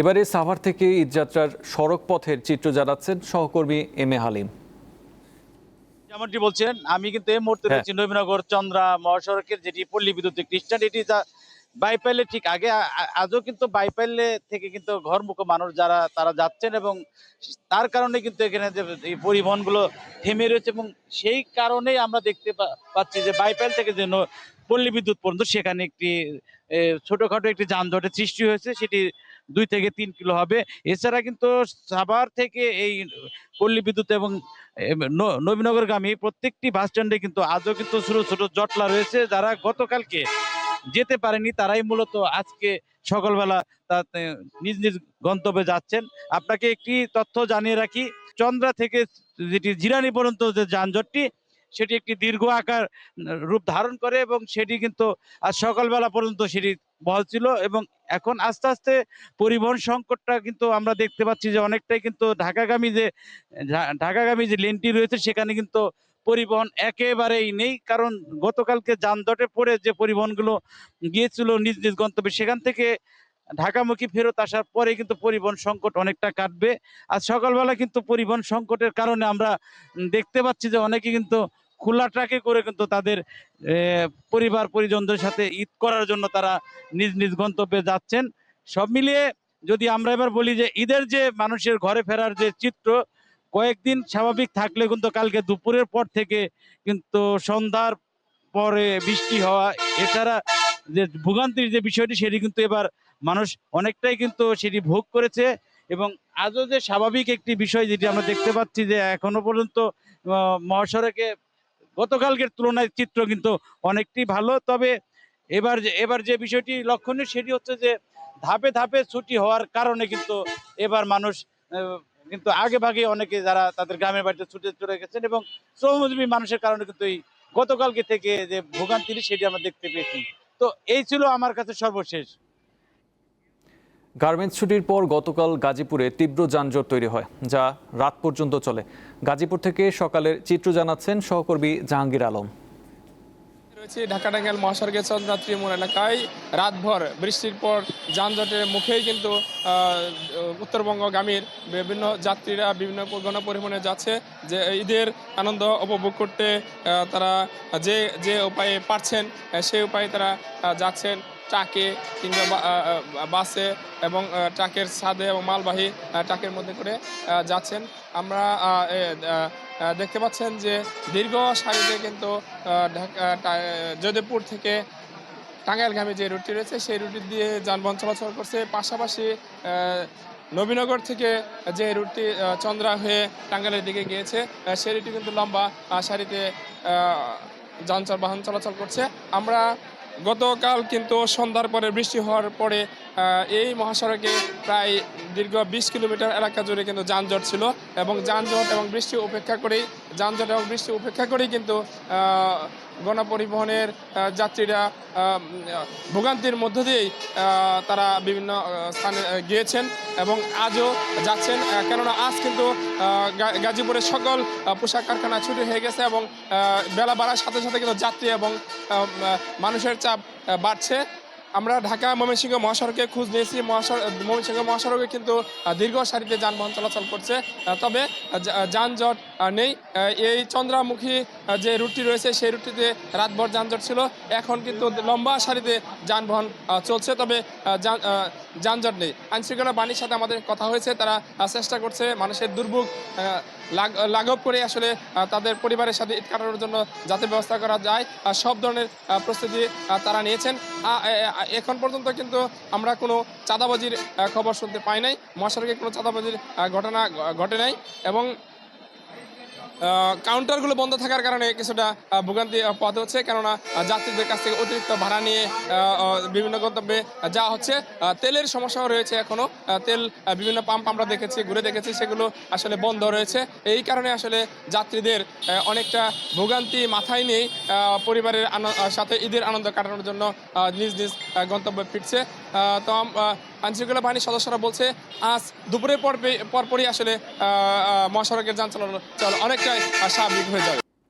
এবারে সাভার থেকে ঈদযাত্রার সড়ক পথের চিত্র জানাচ্ছেন সহকর্মী এম এ হালিম। যেমনটি বলছেন, আমি কিন্তু এই মুহূর্তে হ্যাঁ, রয়েছি নবীনগর চন্দ্রা মহাসড়কের যেটি পল্লী বিদ্যুৎ স্টেশন। এটি বাইপাইলে ঠিক আগে আজও কিন্তু বাইপাইলে থেকে কিন্তু ঘরমুখো মানুষ যারা তারা যাচ্ছেন, এবং তার কারণে কিন্তু এখানে যে এই পরিবহনগুলো থেমে রয়েছে, এবং সেই কারণেই আমরা দেখতে পাচ্ছি যে বাইপাইল থেকে যে পল্লী বিদ্যুৎ পর্যন্ত সেখানে একটি ছোটখাটো একটি যানজটের সৃষ্টি হয়েছে। সেটি 2 থেকে 3 কিলো হবে। এছাড়া কিন্তু সাভার থেকে এই পল্লী বিদ্যুৎ এবং নবীনগরগামী প্রত্যেকটি বাস স্ট্যান্ডে কিন্তু আজও কিন্তু ছোট ছোট জটলা রয়েছে। যারা গতকালকে যেতে পারেনি তারাই মূলত আজকে সকালবেলা তাতে নিজ নিজ গন্তব্যে যাচ্ছেন। আপনাকে একটি তথ্য জানিয়ে রাখি, চন্দ্রা থেকে যেটি জিরানী পর্যন্ত যে যানজটটি, সেটি একটি দীর্ঘ আকার রূপ ধারণ করে, এবং সেটি কিন্তু আজ সকালবেলা পর্যন্ত সেটি বহাল ছিল, এবং এখন আস্তে আস্তে পরিবহন সংকটটা কিন্তু আমরা দেখতে পাচ্ছি যে অনেকটাই কিন্তু ঢাকাগামী যে লেনটি রয়েছে সেখানে কিন্তু পরিবহন একেবারেই নেই। কারণ গতকালকে যানজটে পড়ে যে পরিবহনগুলো গিয়েছিল নিজ নিজ গন্তব্যে, সেখান থেকে ঢাকামুখী ফেরত আসার পরে কিন্তু পরিবহন সংকট অনেকটা কাটবে। আজ সকালবেলা কিন্তু পরিবহন সংকটের কারণে আমরা দেখতে পাচ্ছি যে অনেকে কিন্তু খোলা ট্রাকে করে কিন্তু তাদের পরিবার পরিজনদের সাথে ঈদ করার জন্য তারা নিজ নিজ গন্তব্যে যাচ্ছেন। সব মিলিয়ে যদি আমরা এবার বলি যে ঈদের যে মানুষের ঘরে ফেরার যে চিত্র, কয়েকদিন স্বাভাবিক থাকলে কিন্তু কালকে দুপুরের পর থেকে কিন্তু সন্ধ্যার পরে বৃষ্টি হওয়া, এছাড়া যে ভোগান্তির যে বিষয়টি সেটি কিন্তু এবার মানুষ অনেকটাই কিন্তু সেটি ভোগ করেছে। এবং আজও যে স্বাভাবিক একটি বিষয় যেটি আমরা দেখতে পাচ্ছি যে এখনো পর্যন্ত মহাসড়কে গতকালকের তুলনায় চিত্র কিন্তু অনেকটি ভালো। তবে এবার যে বিষয়টি লক্ষণীয় সেটি হচ্ছে যে ধাপে ধাপে ছুটি হওয়ার কারণে কিন্তু এবার মানুষ কিন্তু আগে ভাগে অনেকে যারা তাদের গ্রামের বাড়িতে ছুটে চলে গেছেন, এবং শ্রমজীবী মানুষের কারণে কিন্তু এই গতকালকে থেকে যে ভোগান্তি সেটি আমরা দেখতে পেয়েছি। তো এই ছিল আমার কাছে সর্বশেষ। গার্মেন্টস ছুটির পর গতকাল গাজীপুরে তীব্র যানজট তৈরি হয়, যা রাত পর্যন্ত চলে। গাজীপুর থেকে সকালের চিত্র জানাচ্ছেন সহকর্মী জাহাঙ্গীর আলম। রয়েছে ঢাকা টাঙ্গাইল মহাসড়কের চন্দ্রাত্রী মোড় এলাকায়। রাতভর বৃষ্টির পর যানজটের মুখেই কিন্তু উত্তরবঙ্গগামীর বিভিন্ন যাত্রীরা বিভিন্ন গণপরিবহনে যাচ্ছে, যে ঈদের আনন্দ উপভোগ করতে তারা যে যে উপায়ে পারছেন সেই উপায়ে তারা যাচ্ছেন। ট্রাকে কিংবা বাসে, এবং ট্রাকের ছাদে এবং মালবাহী ট্রাকের মধ্যে করে যাচ্ছেন। আমরা দেখতে পাচ্ছেন যে দীর্ঘ সারিতে কিন্তু যদিপুর থেকে টাঙ্গাইলগামী যে রুটটি রয়েছে সেই রুটি দিয়ে যানবাহন চলাচল করছে। পাশাপাশি নবীনগর থেকে যে রুটটি চন্দ্রা হয়ে টাঙ্গাইলের দিকে গিয়েছে সেই রুটটি কিন্তু লম্বা সারিতে যানবাহন চলাচল করছে। আমরা গতকাল কিন্তু সন্ধ্যার পরে বৃষ্টি হওয়ার পরে এই মহাসড়কে প্রায় দীর্ঘ 20 কিলোমিটার এলাকা জুড়ে কিন্তু যানজট ছিল, এবং যানজট এবং বৃষ্টি উপেক্ষা করেই কিন্তু গণপরিবহনের যাত্রীরা ভোগান্তির মধ্য দিয়েই তারা বিভিন্ন স্থানে গিয়েছেন এবং আজও যাচ্ছেন। কেননা আজ কিন্তু গাজীপুরের সকল পোশাক কারখানা ছুটি হয়ে গেছে, এবং বেলা বাড়ার সাথে সাথে কিন্তু যাত্রী এবং মানুষের চাপ বাড়ছে। আমরা ঢাকা ময়মনসিংহ মহাসড়কে খোঁজ নিয়েছি। ময়মনসিংহ মহাসড়কে কিন্তু দীর্ঘ সারিতে যানবাহন চলাচল করছে, তবে যানজট নেই। এই চন্দ্রামুখী যে রুটটি রয়েছে সেই রুটটিতে রাতভর যানজট ছিল, এখন কিন্তু লম্বা সারিতে যানবাহন চলছে, তবে যানজট নেই। আইনশৃঙ্খলা বাহিনীর সাথে আমাদের কথা হয়েছে, তারা চেষ্টা করছে মানুষের দুর্ভোগ লাঘব করে আসলে তাদের পরিবারের সাথে ঈদ কাটানোর জন্য যাতে ব্যবস্থা করা যায় সব ধরনের প্রস্তুতি তারা নিয়েছেন। এখন পর্যন্ত কিন্তু আমরা কোনো চাঁদাবাজির খবর শুনতে পাই নাই, মহাসড়কে কোনো চাঁদাবাজির ঘটনা ঘটে নাই, এবং কাউন্টারগুলো বন্ধ থাকার কারণে কিছুটা ভোগান্তি পোহাতে হচ্ছে, কেননা যাত্রীদের কাছ থেকে অতিরিক্ত ভাড়া নিয়ে বিভিন্ন গন্তব্যে যাওয়া হচ্ছে। তেলের সমস্যাও রয়েছে, এখনও তেল বিভিন্ন পাম্প আমরা ঘুরে দেখেছি, সেগুলো আসলে বন্ধ রয়েছে। এই কারণে আসলে যাত্রীদের অনেকটা ভোগান্তি মাথায় নিয়ে পরিবারের সাথে ঈদের আনন্দ কাটানোর জন্য নিজ নিজ গন্তব্যে ফিরছে। তো আইনশৃঙ্খলা বাহিনীর সদস্যরা বলছে আজ দুপুরের পরপরই আসলে মহাসড়কের যান চলাচল অনেকটাই স্বাভাবিক হয়ে যাবে।